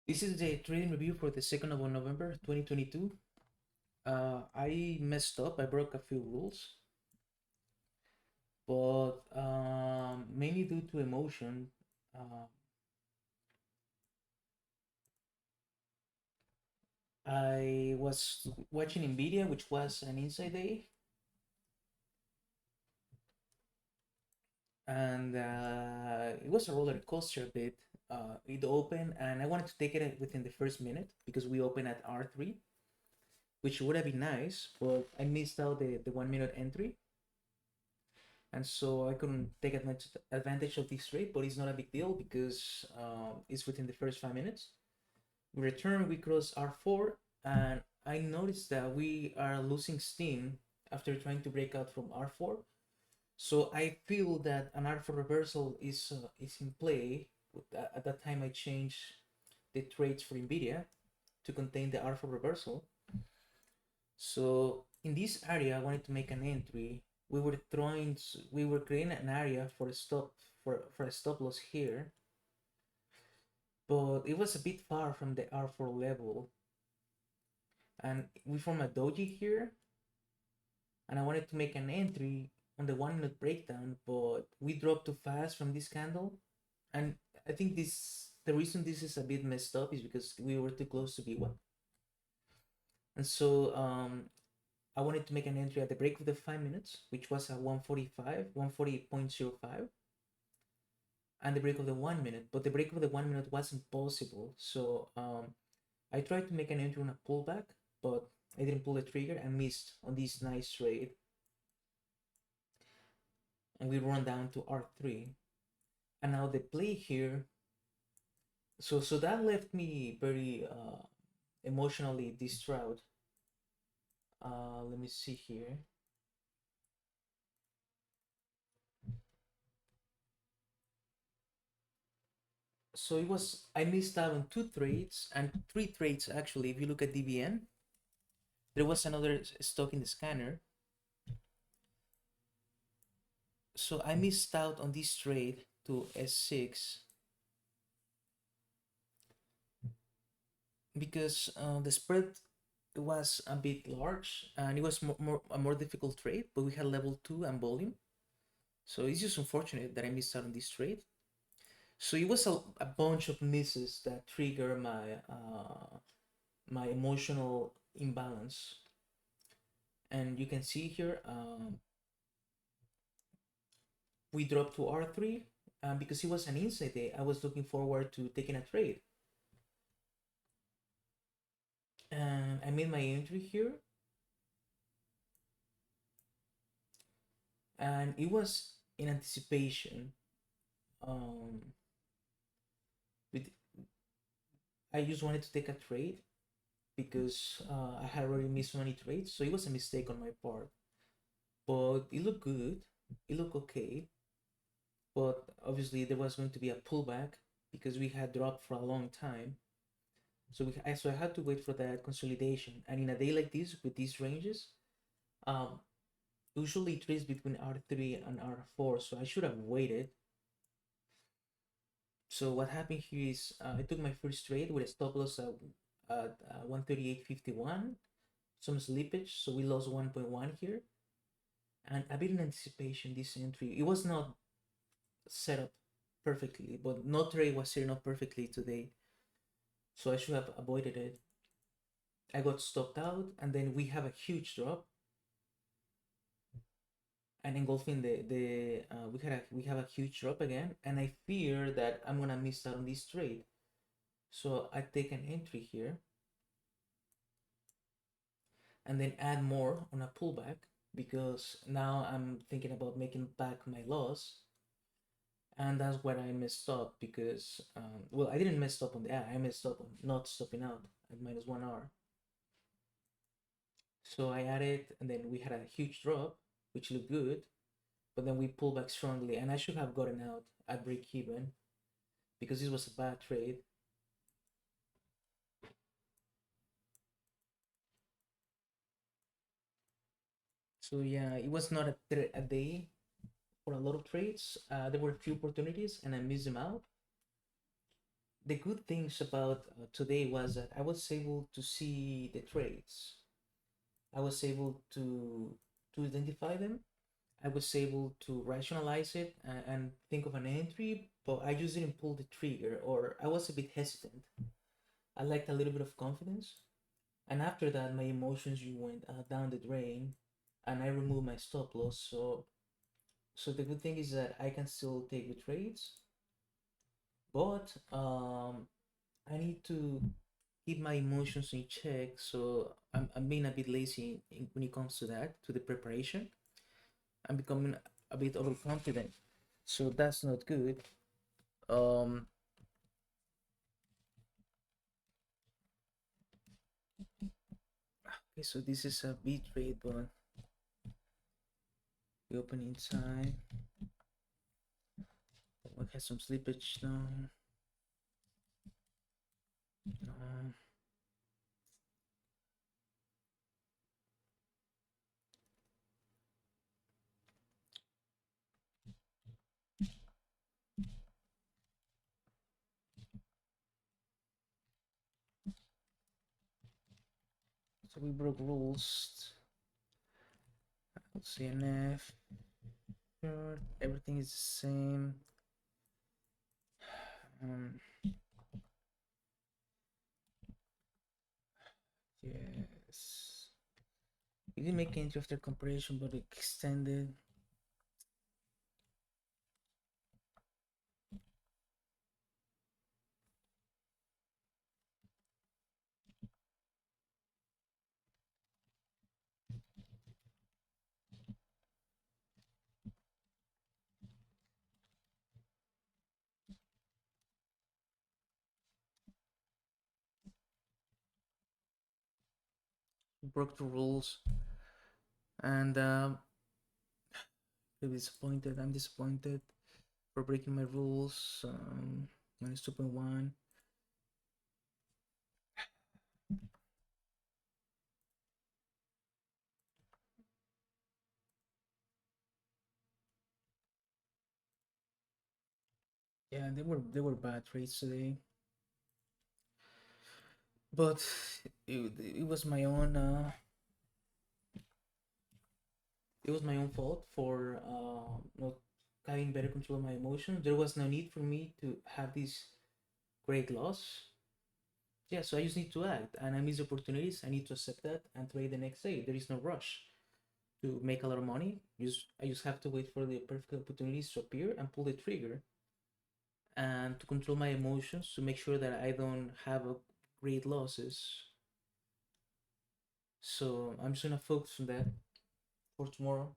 This is the trading review for the 2nd of November 2022. I messed up, I broke a few rules, but mainly due to emotion. Uh, I was watching Nvidia, which was an inside day, and it was a roller coaster a bit. It opened, and I wanted to take it within the first minute because we opened at R3, which would have been nice, but I missed out the 1 minute entry. And so I couldn't take advantage of this trade, but it's not a big deal because it's within the first 5 minutes. We return, we cross R4, and I noticed that we are losing steam after trying to break out from R4. So I feel that an R4 reversal is in play. At that time, I changed the trades for Nvidia to contain the R4 reversal. So in this area, I wanted to make an entry. We were creating an area for a stop loss here, but it was a bit far from the R4 level. And we formed a doji here, and I wanted to make an entry on the 1 minute breakdown, but we dropped too fast from this candle. And I think the reason this is a bit messed up is because we were too close to B1. And so I wanted to make an entry at the break of the 5 minutes, which was at 140.05, and the break of the 1 minute. But the break of the 1 minute wasn't possible. So I tried to make an entry on a pullback, but I didn't pull the trigger and missed on this nice trade. And we run down to R3. And now the play here. So that left me very emotionally distraught. Let me see here. So I missed out on 2 trades and 3 trades actually. If you look at DBN, there was another stock in the scanner. So I missed out on this trade to S6 because the spread was a bit large and it was a more difficult trade, but we had level 2 and volume. So it's just unfortunate that I missed out on this trade. So it was a bunch of misses that trigger my emotional imbalance. And you can see here, we dropped to R3 because it was an inside day. I was looking forward to taking a trade. And I made my entry here. And it was in anticipation. With I just wanted to take a trade because I had already missed so many trades. So it was a mistake on my part. But it looked good. It looked okay. But obviously there was going to be a pullback because we had dropped for a long time. So I had to wait for that consolidation. And in a day like this, with these ranges, usually it trades between R3 and R4. So I should have waited. So what happened here is I took my first trade with a stop loss at 138.51, some slippage. So we lost 1.1 here. And a bit in anticipation, this entry, it was not set up perfectly, but no trade was set up perfectly today. So I should have avoided it. I got stopped out, and then we have a huge drop, and engulfing we have a huge drop again, and I fear that I'm gonna miss out on this trade. So I take an entry here, and then add more on a pullback because now I'm thinking about making back my loss. And that's where I messed up because well, I didn't mess up on I messed up on not stopping out at -1 hour. So I added, and then we had a huge drop, which looked good, but then we pulled back strongly, and I should have gotten out at break even because this was a bad trade. So yeah, it was not a day for a lot of trades. There were a few opportunities, and I missed them out. the good things about today was that I was able to see the trades. I was able to identify them. I was able to rationalize it and think of an entry, but I just didn't pull the trigger, or I was a bit hesitant. I liked a little bit of confidence, and after that, my emotions you went down the drain, and I removed my stop loss. So the good thing is that I can still take the trades, but I need to keep my emotions in check. So I'm being a bit lazy when it comes to that, to the preparation. I'm becoming a bit overconfident. So that's not good. Um, okay, so this is a B trade, but we open inside. We have some slippage now. Um, so we broke rules. CNF. Sure, everything is the same. Um, yes. We didn't make entry after comparison, but extended. Broke the rules, and I'm disappointed. I'm disappointed for breaking my rules. Minus 2.1. Yeah, they were bad trades today, but it was my own it was my own fault for not having better control of my emotions. There was no need for me to have this great loss. Yeah, so I just need to act, and I miss opportunities. I need to accept that and trade the next day. There is no rush to make a lot of money. I just have to wait for the perfect opportunities to appear and pull the trigger, and to control my emotions to make sure that I don't have a great losses. So I'm just gonna focus on that for tomorrow.